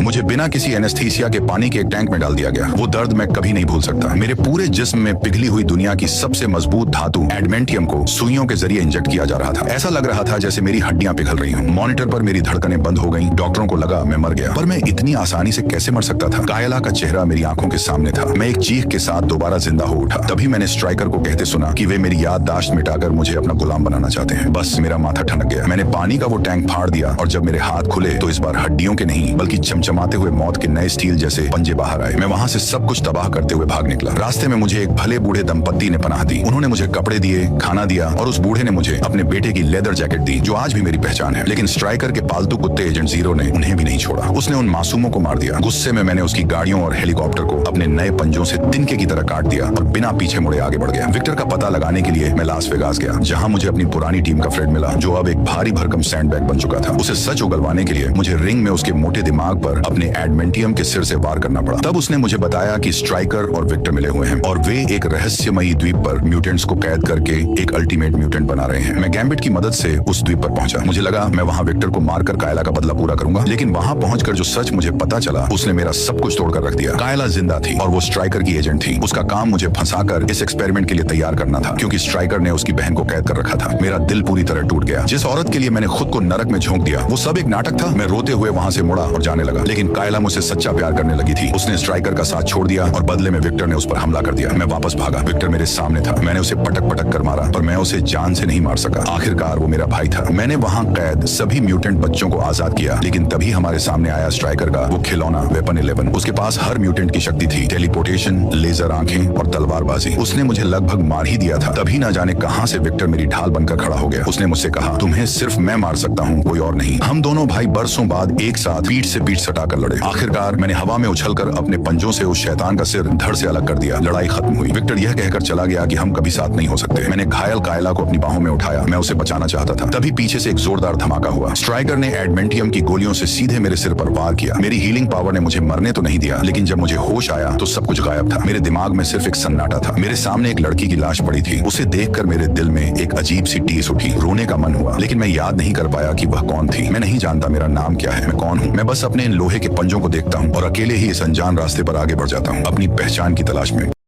मुझे बिना किसी एनेस्थीसिया के पानी के एक टैंक में डाल दिया गया। वो दर्द मैं कभी नहीं भूल सकता। मेरे पूरे जिस्म में पिघली हुई दुनिया की सबसे मजबूत धातु एडमेंटियम को सुइयों के जरिए इंजेक्ट किया जा रहा था। ऐसा लग रहा था जैसे मेरी हड्डियां पिघल रही हूँ। मॉनिटर पर मेरी धड़कनें बंद हो गईं। डॉक्टरों को लगा मैं मर गया, पर मैं इतनी आसानी से कैसे मर सकता था? कायला का चेहरा मेरी आंखों के सामने था। मैं एक चीख के साथ दोबारा जिंदा हो उठा। तभी मैंने स्ट्राइकर को कहते सुना कि वे मेरी याददाश्त मिटाकर मुझे अपना गुलाम बनाना चाहते हैं। बस मेरा माथा ठनक गया। मैंने पानी का वो टैंक फाड़ दिया और जब मेरे हाथ खुले तो इस बार हड्डियों के नहीं बल्कि चमचमाते हुए मौत के नए स्टील जैसे पंजे बाहर आए। मैं वहां से सब कुछ तबाह करते हुए भाग निकला। रास्ते में मुझे एक भले बूढ़े दंपत्ति ने पनाह दी। उन्होंने मुझे कपड़े दिए, खाना दिया और उस बूढ़े ने मुझे अपने बेटे की लेदर जैकेट दी जो आज भी मेरी पहचान है। लेकिन स्ट्राइकर के पालतू कुत्ते एजेंट जीरो ने उन्हें भी नहीं छोड़ा। उसने उन मासूमों को मार दिया। गुस्से में मैंने उसकी गाड़ियों और हेलीकॉप्टर को अपने नए पंजों से तिनके की तरह काट दिया और बिना पीछे मुड़े आगे बढ़ गया। विक्टर का पता लगाने के लिए मैं लास वेगास गया, जहां मुझे अपनी पुरानी टीम का फ्रेंड मिला जो अब एक भारी भरकम सैंडबैग बन चुका था। उसे सच उगलवाने के लिए मुझे रिंग में उसके मोटे दिमाग पर अपने एडमेंटियम के सिर से वार करना पड़ा। तब उसने मुझे बताया कि स्ट्राइकर और विक्टर मिले हुए हैं और वे एक रहस्यमयी द्वीप पर म्यूटेंट्स को कैद करके एक अल्टीमेट म्यूटेंट बना रहे हैं। मैं गैम्बिट की मदद से उस द्वीप पर पहुंचा। मुझे लगा मैं वहां विक्टर को मारकर कायला का बदला पूरा करूंगा, लेकिन वहां पहुंचकर जो सच मुझे पता चला उसने मेरा सब कुछ तोड़कर रख दिया। कायला जिंदा थी और वो स्ट्राइकर की एजेंट थी। उसका काम मुझे फंसाकर इस एक्सपेरिमेंट के लिए तैयार करना था, क्योंकि स्ट्राइकर ने उसकी बहन को कैद कर रखा था। मेरा दिल पूरी तरह टूट गया। जिस औरत के लिए मैंने खुद को नरक में झोंक दिया वो सब एक नाटक था। मैं रोते हुए वहां से मुड़ा और जाने लगा, लेकिन कायला मुझसे सच्चा प्यार करने लगी थी। उसने स्ट्राइकर का साथ छोड़ दिया और बदले में विक्टर ने उस पर हमला कर दिया। मैं वापस भागा। विक्टर मेरे सामने था। मैंने उसे पटक पटक कर मारा, पर मैं उसे जान से नहीं मार सका। आखिरकार वो मेरा भाई था। मैंने वहां कैद सभी म्यूटेंट बच्चों को आजाद किया, लेकिन तभी हमारे सामने आया स्ट्राइकर का वो खिलौना वेपन 11। उसके पास हर म्यूटेंट की शक्ति थी, टेलीपोर्टेशन, लेजर आंखें और तलवारबाजी। उसने मुझे लगभग मार ही दिया था। तभी ना जाने कहां से विक्टर मेरी ढाल बनकर खड़ा हो गया। उसने मुझसे कहा, तुम्हें सिर्फ मैं मार सकता हूं, कोई और नहीं। हम दोनों भाई बरसों बाद एक साथ पीठ से पीठ सटाकर लड़े। आखिरकार मैंने हवा में उछलकर अपने पंजों से उस शैतान का सिर धड़ से अलग कर दिया। लड़ाई खत्म हुई। विक्टर यह कहकर चला गया कि हम कभी साथ नहीं हो सकते। मैंने घायल कायला को अपनी बाहों में उठाया। मैं उसे बचाना चाहता था। तभी पीछे से एक जोरदार धमाका हुआ। स्ट्राइकर ने एडमेंटियम की गोलियों से सीधे मेरे सिर पर वार किया। मेरी हीलिंग पावर ने मुझे मरने तो नहीं दिया, लेकिन जब मुझे होश आया तो सब कुछ गायब था। मेरे दिमाग में सिर्फ एक सन्नाटा था। मेरे सामने एक लड़की की लाश पड़ी थी। उसे देखकर मेरे दिल में एक अजीब सी टीस उठी। रोने का मन हुआ, लेकिन मैं याद नहीं कर पाया कि वह कौन थी। मैं नहीं जानता मेरा नाम क्या है, मैं कौन हूँ। मैं बस अपने इन लोहे के पंजों को देखता हूँ और अकेले ही इस अनजान रास्ते पर आगे बढ़ जाता हूँ, अपनी पहचान की तलाश में।